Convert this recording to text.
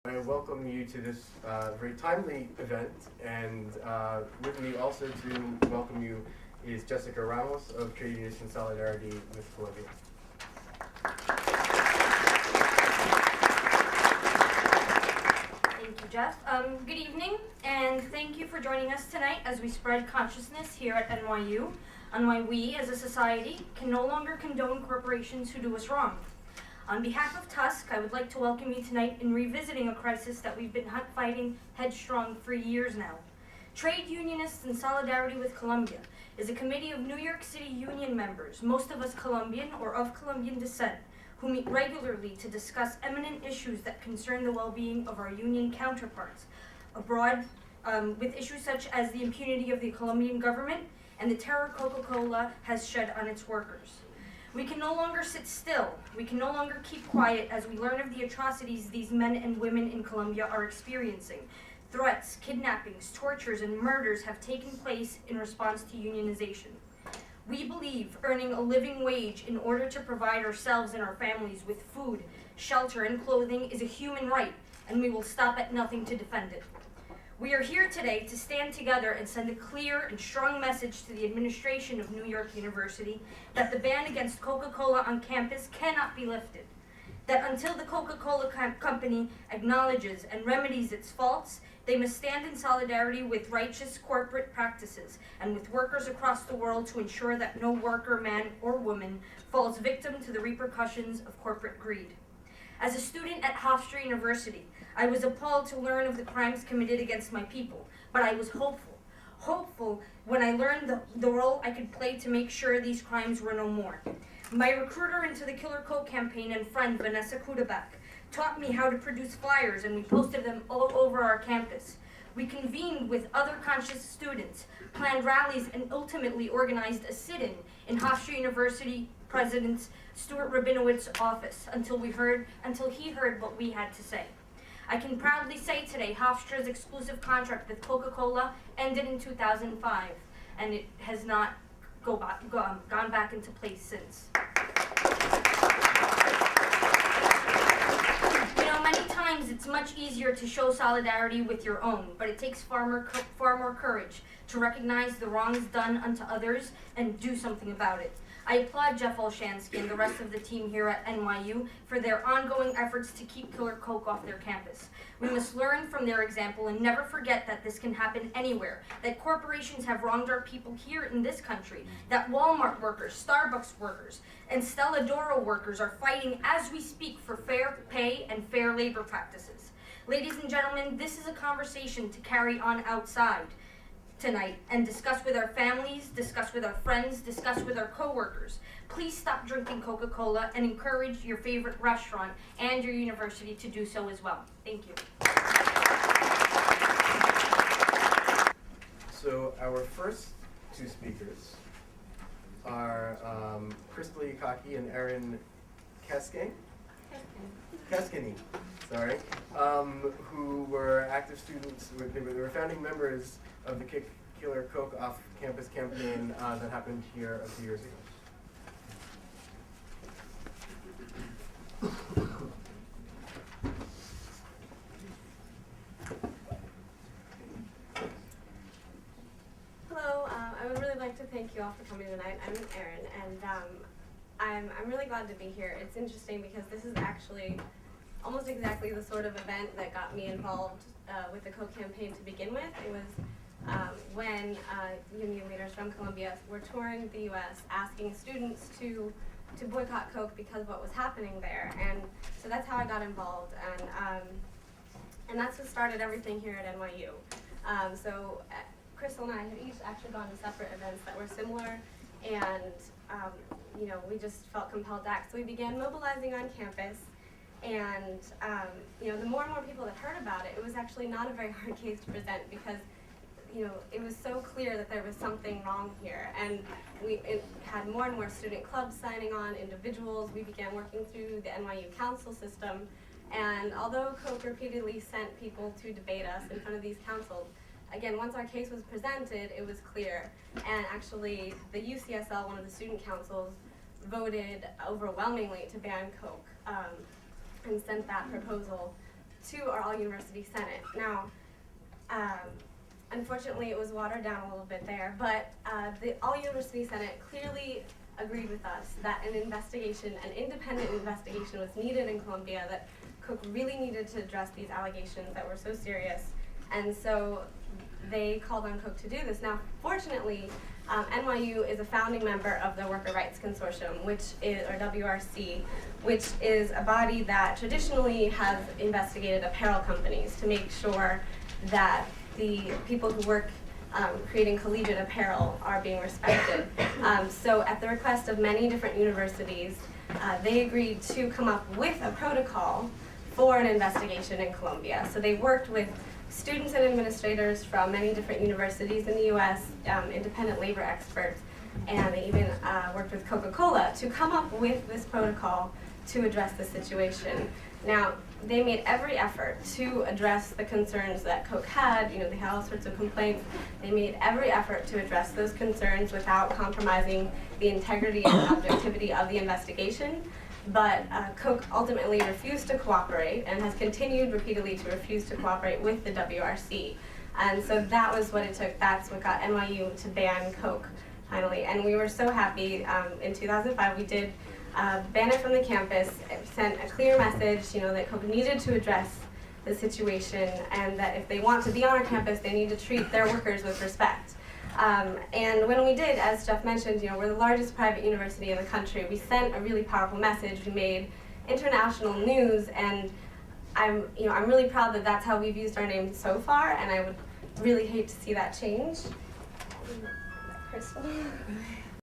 I welcome you to this very timely event, and with me also to welcome you is Jessica Ramos of Trade Unionists in Solidarity with Colombia. Thank you, Jeff. Good evening, and thank you for joining us tonight as we spread consciousness here at NYU on why we, as a society, can no longer condone corporations who do us wrong. On behalf of Tusk, I would like to welcome you tonight in revisiting a crisis that we've been fighting headstrong for years now. Trade Unionists in Solidarity with Colombia is a committee of New York City union members, most of us Colombian or of Colombian descent, who meet regularly to discuss eminent issues that concern the well-being of our union counterparts abroad, with issues such as the impunity of the Colombian government and the terror Coca-Cola has shed on its workers. We can no longer sit still. We can no longer keep quiet as we learn of the atrocities these men and women in Colombia are experiencing. Threats, kidnappings, tortures, and murders have taken place in response to unionization. We believe earning a living wage in order to provide ourselves and our families with food, shelter, and clothing is a human right, and we will stop at nothing to defend it. We are here today to stand together and send a clear and strong message to the administration of New York University that the ban against Coca-Cola on campus cannot be lifted. That until the Coca-Cola company acknowledges and remedies its faults, they must stand in solidarity with righteous corporate practices and with workers across the world to ensure that no worker, man or woman, falls victim to the repercussions of corporate greed. As a student at Hofstra University, I was appalled to learn of the crimes committed against my people, but I was hopeful when I learned the role I could play to make sure these crimes were no more. My recruiter into the Killer Coke campaign and friend, Vanessa Kudabak, taught me how to produce flyers, and we posted them all over our campus. We convened with other conscious students, planned rallies, and ultimately organized a sit-in Hofstra University President Stuart Rabinowitz's office until he heard what we had to say. I can proudly say today Hofstra's exclusive contract with Coca-Cola ended in 2005, and it has not gone back into place since. Many times it's much easier to show solidarity with your own, but it takes far more courage to recognize the wrongs done unto others and do something about it. I applaud Jeff Olshansky and the rest of the team here at NYU for their ongoing efforts to keep Killer Coke off their campus. We must learn from their example and never forget that this can happen anywhere, that corporations have wronged our people here in this country, that Walmart workers, Starbucks workers, and Stella D'Oro workers are fighting as we speak for fair pay and fair labor practices. Ladies and gentlemen, this is a conversation to carry on outside tonight and discuss with our families, discuss with our friends, discuss with our coworkers. Please stop drinking Coca-Cola and encourage your favorite restaurant and your university to do so as well. Thank you. So our first two speakers are Crystal Ikaki and Erin Keskany, who were active students. They were founding members of the Killer Coke off-campus campaign that happened here a few years ago. Hello, I would really like to thank you all for coming tonight. I'm Erin, and I'm really glad to be here. It's interesting because this is actually almost exactly the sort of event that got me involved with the Coke campaign to begin with. It was when union leaders from Colombia were touring the U.S. asking students to boycott Coke because of what was happening there, and so that's how I got involved, and that's what started everything here at NYU. So Crystal and I had each actually gone to separate events that were similar, and we just felt compelled to act. So we began mobilizing on campus, and the more and more people that heard about it, it was actually not a very hard case to present because it was so clear that there was something wrong here, and it had more and more student clubs signing on, individuals. We began working through the NYU council system, and although Coke repeatedly sent people to debate us in front of these councils, again, once our case was presented, it was clear, and actually the UCSL, one of the student councils, voted overwhelmingly to ban Coke and sent that proposal to our all-university senate. Now, unfortunately, it was watered down a little bit there, but the all-university senate clearly agreed with us that an independent investigation was needed in Colombia, that Coke really needed to address these allegations that were so serious. And so they called on Coke to do this. Now, fortunately, NYU is a founding member of the Worker Rights Consortium, or WRC, which is a body that traditionally has investigated apparel companies to make sure that the people who work creating collegiate apparel are being respected. So at the request of many different universities, they agreed to come up with a protocol for an investigation in Colombia. So they worked with students and administrators from many different universities in the US, independent labor experts, and they even worked with Coca-Cola to come up with this protocol to address the situation. Now, they made every effort to address the concerns that Coke had. You know, they had all sorts of complaints. They made every effort to address those concerns without compromising the integrity and objectivity of the investigation. But Coke ultimately refused to cooperate and has continued repeatedly to refuse to cooperate with the WRC. And so that was what it took. That's what got NYU to ban Coke, finally. And we were so happy. In 2005, we did ban it from the campus. It sent a clear message, you know, that Coke needed to address the situation, and that if they want to be on our campus, they need to treat their workers with respect. And when we did, as Jeff mentioned, you know, we're the largest private university in the country. We sent a really powerful message. We made international news, and I'm really proud that that's how we've used our name so far, and I would really hate to see that change. Crystal.